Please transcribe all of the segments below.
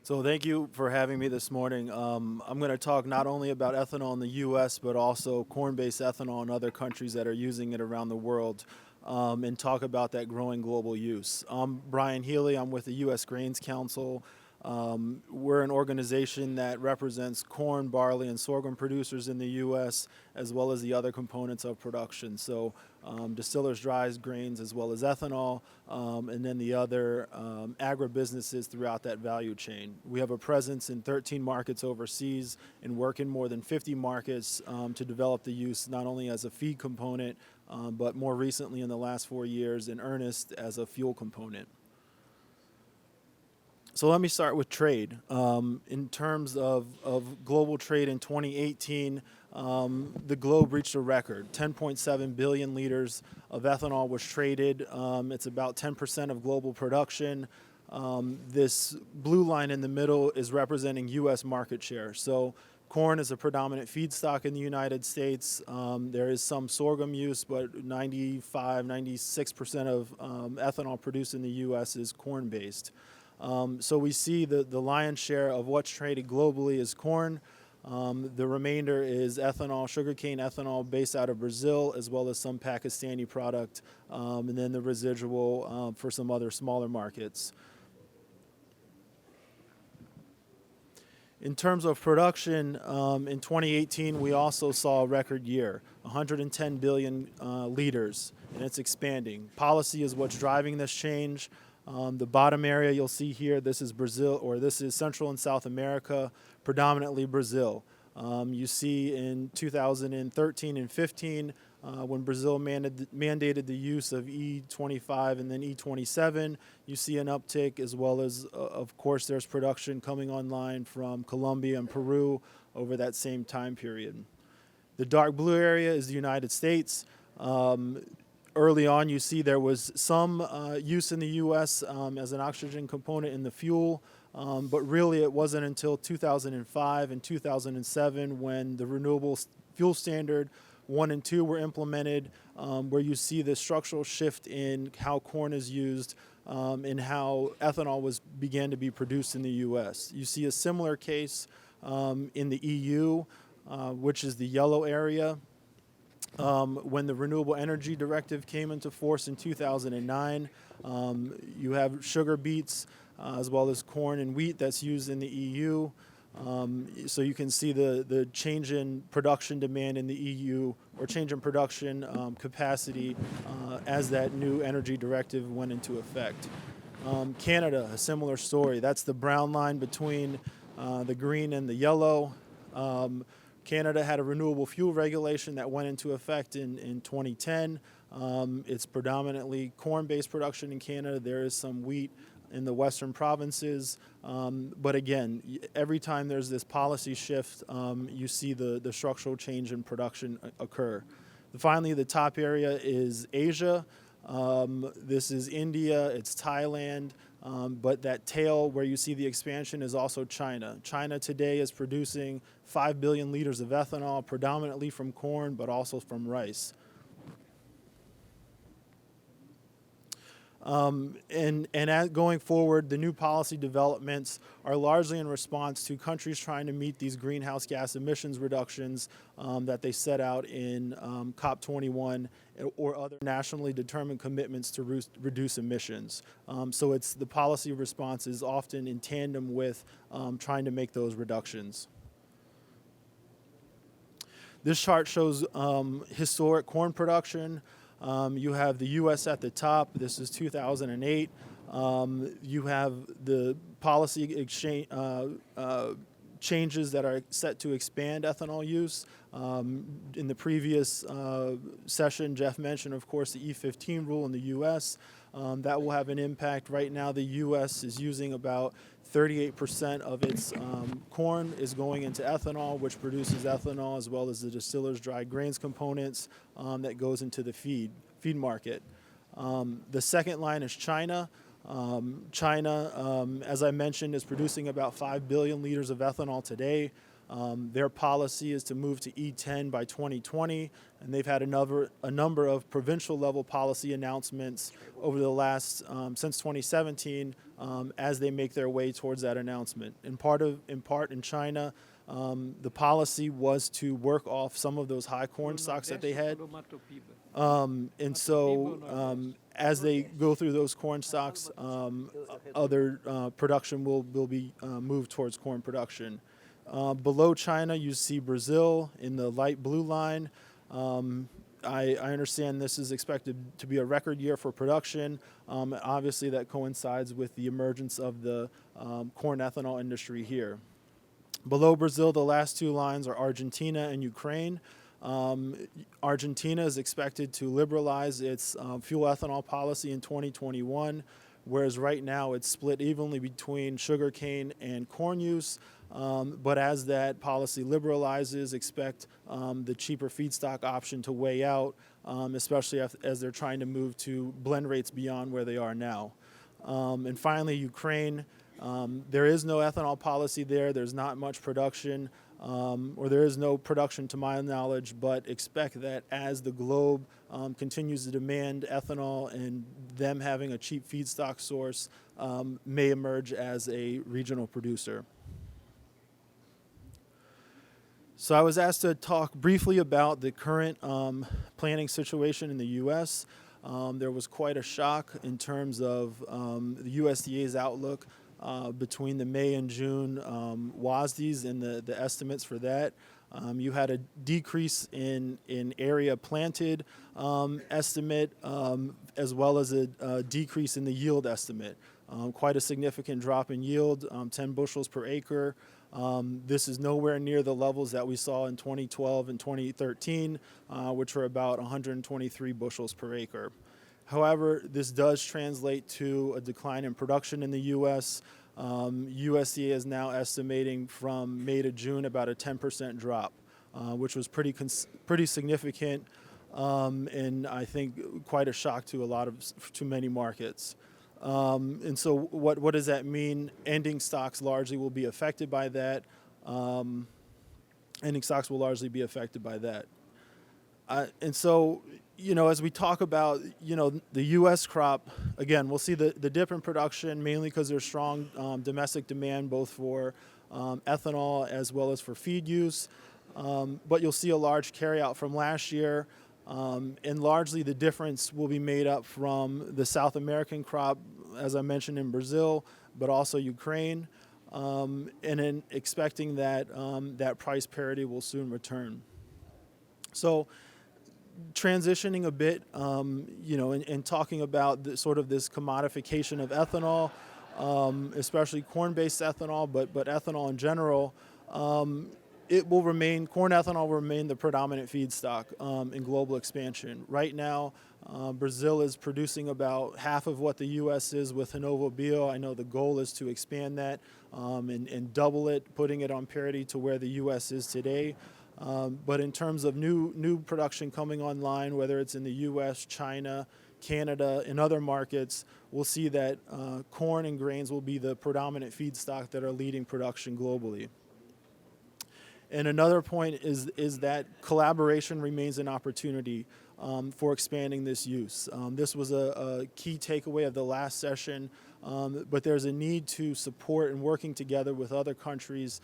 So thank you for having me this morning. I'm going to talk not only about ethanol in the U.S., but also corn-based ethanol in other countries that are using it around the world, and talk about that growing global use. I'm Brian HEALY. I'm with the U.S. Grains Council. We're an organization that represents corn, barley, and sorghum producers in the U.S., as well as the other components of production. So distillers, dry grains, as well as ethanol, and then the other agribusinesses throughout that value chain. We have a presence in 13 markets overseas and work in more than 50 markets to develop the use not only as a feed component, but more recently in the last 4 years in earnest as a fuel component. So let me start with trade. In terms of global trade in 2018, the globe reached a record. 10.7 billion liters of ethanol was traded. It's about 10% of global production. This blue line in the middle is representing U.S. market share. So corn is a predominant feedstock in the United States. There is some sorghum use, but 96% of ethanol produced in the U.S. is corn-based. So we see the lion's share of what's traded globally is corn. The remainder is ethanol, sugarcane ethanol based out of Brazil, as well as some Pakistani product, and then the residual for some other smaller markets. In terms of production, in 2018, we also saw a record year, 110 billion liters, and it's expanding. Policy is what's driving this change. The bottom area you'll see here, this is Brazil, or this is Central and South America, predominantly Brazil. You see in 2013 and 15, when Brazil mandated the use of E25 and then E27, you see an uptick, as well as, of course, there's production coming online from Colombia and Peru over that same time period. The dark blue area is the United States. Early on, you see there was some use in the U.S. As an oxygen component in the fuel, but really it wasn't until 2005 and 2007 when the Renewable Fuel Standard 1 and 2 were implemented, where you see the structural shift in how corn is used and how ethanol began to be produced in the U.S. You see a similar case in the EU, which is the yellow area. When the Renewable Energy Directive came into force in 2009, you have sugar beets as well as corn and wheat that's used in the EU. So you can see the change in production demand in the EU, or change in production capacity as that new energy directive went into effect. Canada, a similar story. That's the brown line between the green and the yellow. Canada had a renewable fuel regulation that went into effect in 2010. It's predominantly corn-based production in Canada. There is some wheat in the western provinces. But again, every time there's this policy shift, you see the structural change in production occur. Finally, the top area is Asia. This is India, it's Thailand. But that tail where you see the expansion is also China. China today is producing 5 billion liters of ethanol, predominantly from corn, but also from rice. Going forward, the new policy developments are largely in response to countries trying to meet these greenhouse gas emissions reductions that they set out in COP21 or other nationally determined commitments to reduce emissions. So the policy response is often in tandem with trying to make those reductions. This chart shows historic corn production. You have the U.S. at the top. This is 2008. You have the policy changes that are set to expand ethanol use. In the previous session, Jeff mentioned, of course, the E15 rule in the U.S. That will have an impact. Right now, the U.S. is using about 38% of its corn is going into ethanol, which produces ethanol, as well as the distillers' dry grains components that goes into the feed market. The second line is China. China, as I mentioned, is producing about 5 billion liters of ethanol today. Their policy is to move to E10 by 2020, and they've had a number of provincial level policy announcements over the last since 2017 as they make their way towards that announcement. In part in China, the policy was to work off some of those high corn stocks that they had. And so as they go through those corn stocks, other production will be moved towards corn production. Below China, you see Brazil in the light blue line. I understand this is expected to be a record year for production. Obviously, that coincides with the emergence of the corn ethanol industry here. Below Brazil, the last two lines are Argentina and Ukraine. Argentina is expected to liberalize its fuel ethanol policy in 2021, whereas right now it's split evenly between sugarcane and corn use. But as that policy liberalizes, expect the cheaper feedstock option to weigh out, especially as they're trying to move to blend rates beyond where they are now. And finally, Ukraine. There is no ethanol policy there. There's not much production, or there is no production to my knowledge, but expect that as the globe continues to demand ethanol and them having a cheap feedstock source may emerge as a regional producer. So I was asked to talk briefly about the current planting situation in the U.S. There was quite a shock in terms of the USDA's outlook between the May and June WASDEs and the estimates for that. You had a decrease in area planted estimate as well as a decrease in the yield estimate. Quite a significant drop in yield, 10 bushels per acre. This is nowhere near the levels that we saw in 2012 and 2013, which were about 123 bushels per acre. However, this does translate to a decline in production in the U.S. USDA is now estimating from May to June about a 10% drop, which was pretty significant, and I think quite a shock to many markets. And so what does that mean? Ending stocks largely will be affected by that. Ending stocks will largely be affected by that. And so, as we talk about, the U.S. crop, again, we'll see the dip in production mainly because there's strong domestic demand both for ethanol as well as for feed use. But you'll see a large carryout from last year. And largely the difference will be made up from the South American crop, as I mentioned in Brazil, but also Ukraine, and then expecting that that price parity will soon return. So transitioning a bit, and talking about sort of this commodification of ethanol, especially corn-based ethanol, but ethanol in general, corn ethanol will remain the predominant feedstock in global expansion. Right now, Brazil is producing about half of what the U.S. is with Ethanol Bio. I know the goal is to expand that and double it, putting it on parity to where the U.S. is today. But in terms of new production coming online, whether it's in the U.S., China, Canada, and other markets, we'll see that corn and grains will be the predominant feedstock that are leading production globally. And another point is that collaboration remains an opportunity for expanding this use. This was a key takeaway of the last session, but there's a need to support and working together with other countries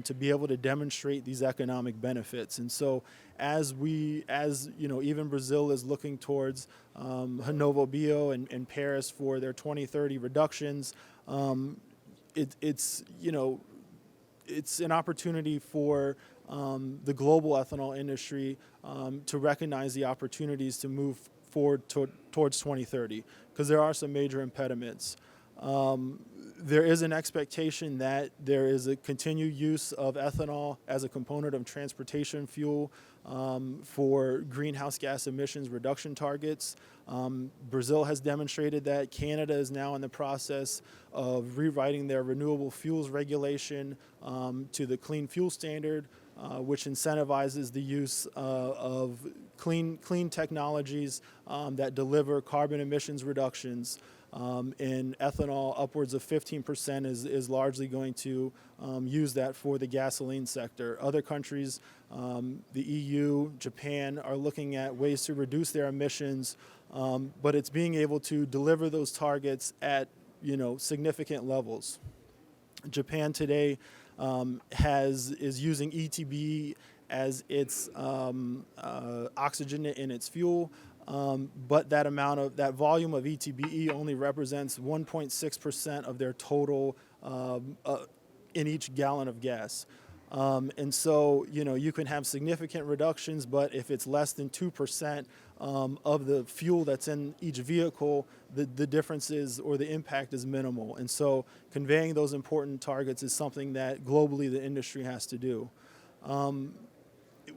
to be able to demonstrate these economic benefits. And so even Brazil is looking towards Ethanol Bio and Paris for their 2030 reductions, it's an opportunity for the global ethanol industry to recognize the opportunities to move forward towards 2030, because there are some major impediments. There is an expectation that there is a continued use of ethanol as a component of transportation fuel for greenhouse gas emissions reduction targets. Brazil has demonstrated that. Canada is now in the process of rewriting their renewable fuels regulation to the Clean Fuel Standard, which incentivizes the use of clean technologies that deliver carbon emissions reductions. And ethanol, upwards of 15% is largely going to use that for the gasoline sector. Other countries, the EU, Japan, are looking at ways to reduce their emissions, but it's being able to deliver those targets at significant levels. Japan today is using ETB as its oxygen in its fuel, but that volume of ETBE only represents 1.6% of their total in each gallon of gas. And so, you can have significant reductions, but if it's less than 2% of the fuel that's in each vehicle, the differences or the impact is minimal. And so conveying those important targets is something that globally the industry has to do.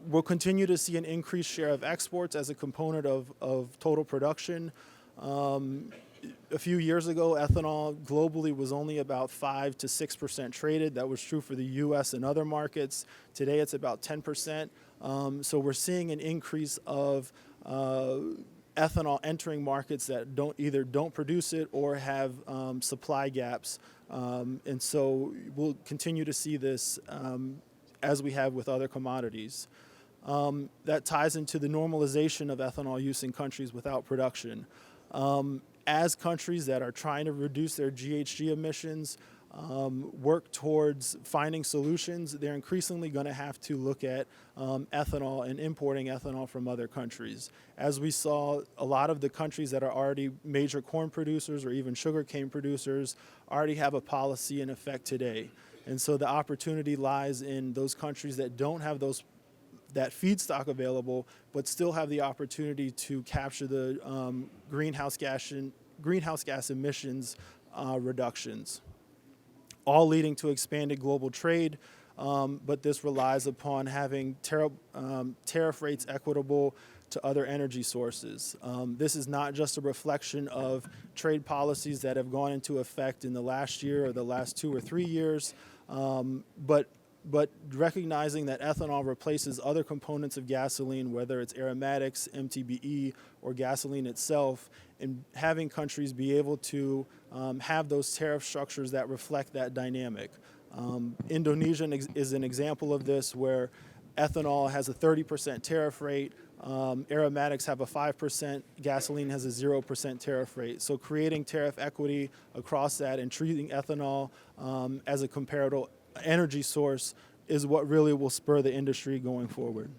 We'll continue to see an increased share of exports as a component of total production. A few years ago, ethanol globally was only about 5 to 6% traded. That was true for the U.S. and other markets. Today, it's about 10%. So we're seeing an increase of ethanol entering markets that don't produce it or have supply gaps. And so we'll continue to see this as we have with other commodities. That ties into the normalization of ethanol use in countries without production. As countries that are trying to reduce their GHG emissions work towards finding solutions, they're increasingly going to have to look at ethanol and importing ethanol from other countries. As we saw, a lot of the countries that are already major corn producers or even sugarcane producers already have a policy in effect today. And so the opportunity lies in those countries that don't have that feedstock available, but still have the opportunity to capture the greenhouse gas emissions reductions, all leading to expanded global trade. But this relies upon having tariff rates equitable to other energy sources. This is not just a reflection of trade policies that have gone into effect in the last year or the last 2 or 3 years, but recognizing that ethanol replaces other components of gasoline, whether it's aromatics, MTBE, or gasoline itself, and having countries be able to have those tariff structures that reflect that dynamic. Indonesia is an example of this, where ethanol has a 30% tariff rate, aromatics have a 5%, gasoline has a 0% tariff rate. So creating tariff equity across that and treating ethanol as a comparable energy source is what really will spur the industry going forward.